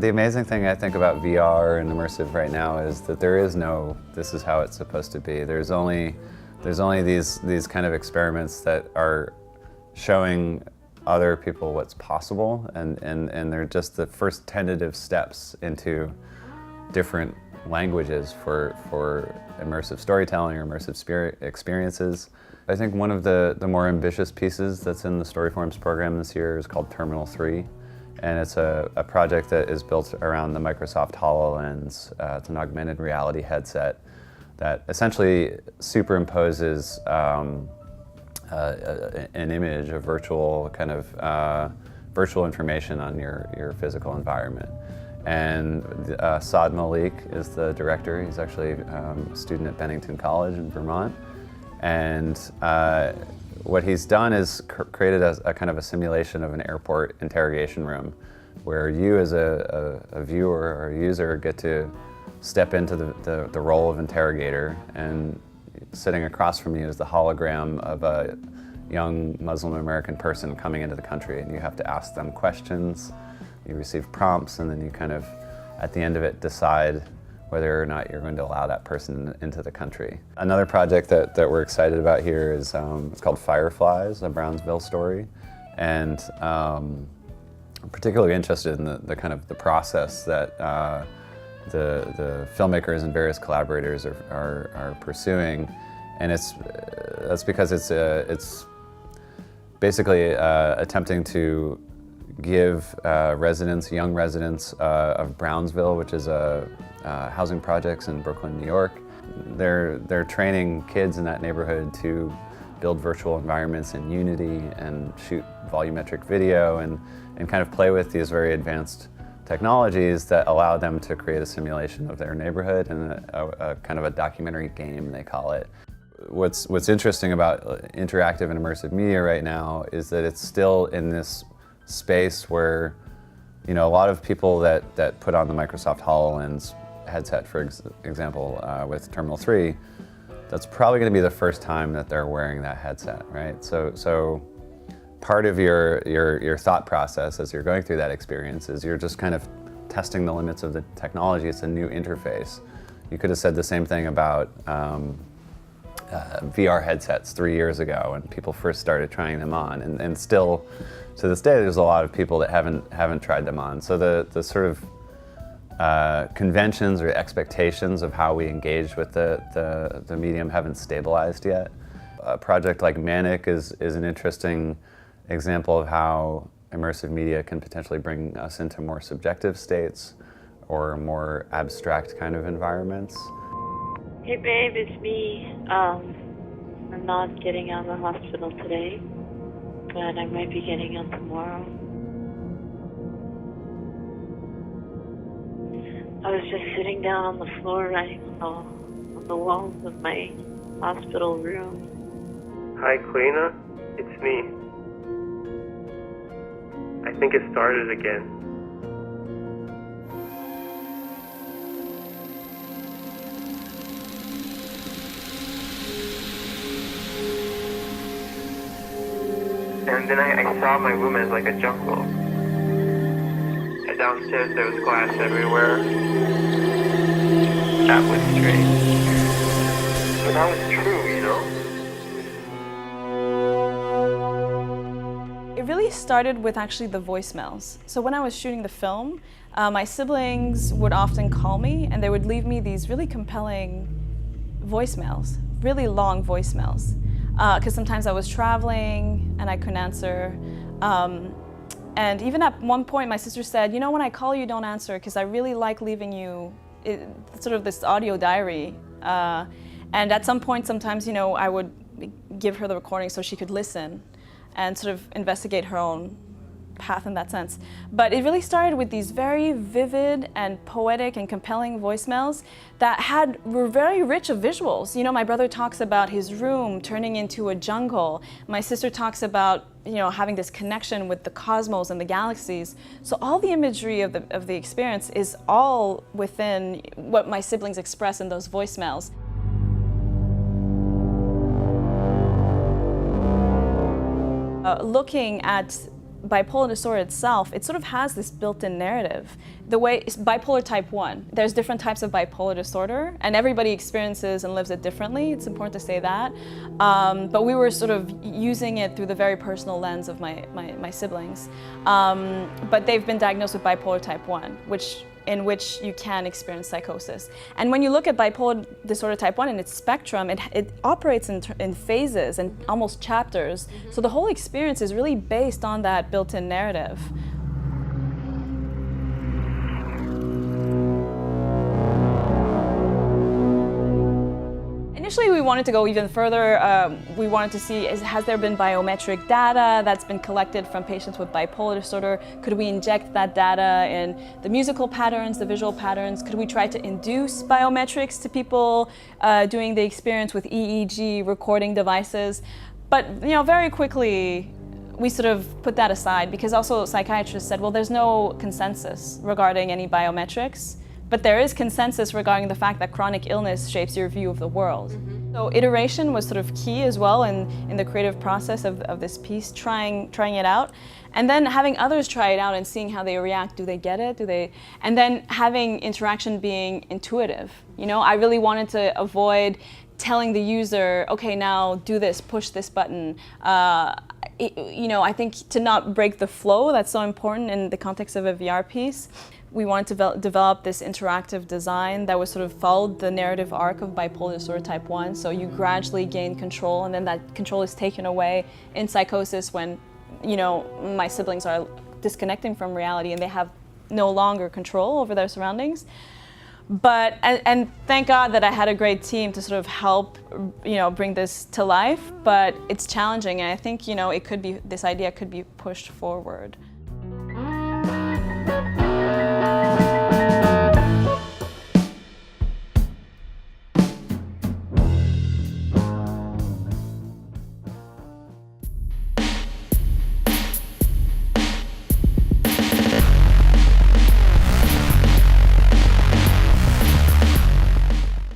The amazing thing I think about VR and immersive right now is that there is no, this is how it's supposed to be. There's only these kind of experiments that are showing other people what's possible, and they're just the first tentative steps into different languages for immersive storytelling or immersive experiences. I think one of the more ambitious pieces that's in the Storyforms program this year is called Terminal 3. And it's a project that is built around the Microsoft HoloLens. It's an augmented reality headset that essentially superimposes an image, a virtual kind of virtual information on your physical environment. And Saad Malik is the director. He's actually a student at Bennington College in Vermont. And what he's done is created a kind of a simulation of an airport interrogation room where you as a viewer or a user get to step into the role of interrogator, and sitting across from you is the hologram of a young Muslim American person coming into the country, and you have to ask them questions, you receive prompts, and then you kind of, at the end of it, decide whether or not you're going to allow that person into the country. Another project that we're excited about here is it's called Fireflies, a Brownsville story. And I'm particularly interested in the kind of the process that the filmmakers and various collaborators are pursuing. And that's because it's basically attempting to give young residents of Brownsville, which is a housing projects in Brooklyn, New York. They're training kids in that neighborhood to build virtual environments in Unity and shoot volumetric video and kind of play with these very advanced technologies that allow them to create a simulation of their neighborhood and a kind of a documentary game, they call it. What's interesting about interactive and immersive media right now is that it's still in this space where, you know, a lot of people that put on the Microsoft HoloLens headset, for example, with Terminal 3, that's probably going to be the first time that they're wearing that headset, right? So part of your thought process as you're going through that experience is you're just kind of testing the limits of the technology. It's a new interface. You could have said the same thing about VR headsets 3 years ago when people first started trying them on, and still to this day there's a lot of people that haven't tried them on. So the sort of conventions or expectations of how we engage with the medium haven't stabilized yet. A project like MANICvr is an interesting example of how immersive media can potentially bring us into more subjective states or more abstract kind of environments. Hey babe, it's me. I'm not getting out of the hospital today, but I might be getting out tomorrow. I was just sitting down on the floor writing on the walls of my hospital room. Hi Kalina, it's me. I think it started again. And then I saw my room as like a jungle. And downstairs there was glass everywhere. That was strange. But that was true, you know? It really started with actually the voicemails. So when I was shooting the film, my siblings would often call me and they would leave me these really compelling voicemails, really long voicemails. Because sometimes I was traveling and I couldn't answer. And even at one point my sister said, you know, when I call you, don't answer, because I really like leaving you sort of this audio diary. And at some point, sometimes, you know, I would give her the recording so she could listen and sort of investigate her own path in that sense. But it really started with these very vivid and poetic and compelling voicemails that were very rich of visuals. You know, my brother talks about his room turning into a jungle. My sister talks about, you know, having this connection with the cosmos and the galaxies. So all the imagery of the experience is all within what my siblings express in those voicemails. Looking at bipolar disorder itself, it sort of has this built-in narrative. The way bipolar type 1, there's different types of bipolar disorder, and everybody experiences and lives it differently. It's important to say that. But we were sort of using it through the very personal lens of my siblings. But they've been diagnosed with bipolar type 1, in which you can experience psychosis. And when you look at bipolar disorder type 1 in its spectrum, it operates in phases and almost chapters. So the whole experience is really based on that built-in narrative. Initially, we wanted to go even further. We wanted to see, has there been biometric data that's been collected from patients with bipolar disorder? Could we inject that data in the musical patterns, the visual patterns? Could we try to induce biometrics to people doing the experience with EEG recording devices? But very quickly, we sort of put that aside because also psychiatrists said, well, there's no consensus regarding any biometrics. But there is consensus regarding the fact that chronic illness shapes your view of the world. So iteration was sort of key as well in the creative process of this piece, trying it out. And then having others try it out and seeing how they react. Do they get it? And then having interaction being intuitive. I really wanted to avoid telling the user, okay, now do this, push this button. I think to not break the flow, that's so important in the context of a VR piece. We wanted to develop this interactive design that was sort of followed the narrative arc of bipolar disorder type 1. So you gradually gain control, and then that control is taken away in psychosis when, my siblings are disconnecting from reality and they have no longer control over their surroundings. But, and thank God that I had a great team to sort of help, bring this to life, but it's challenging, and I think, this idea could be pushed forward.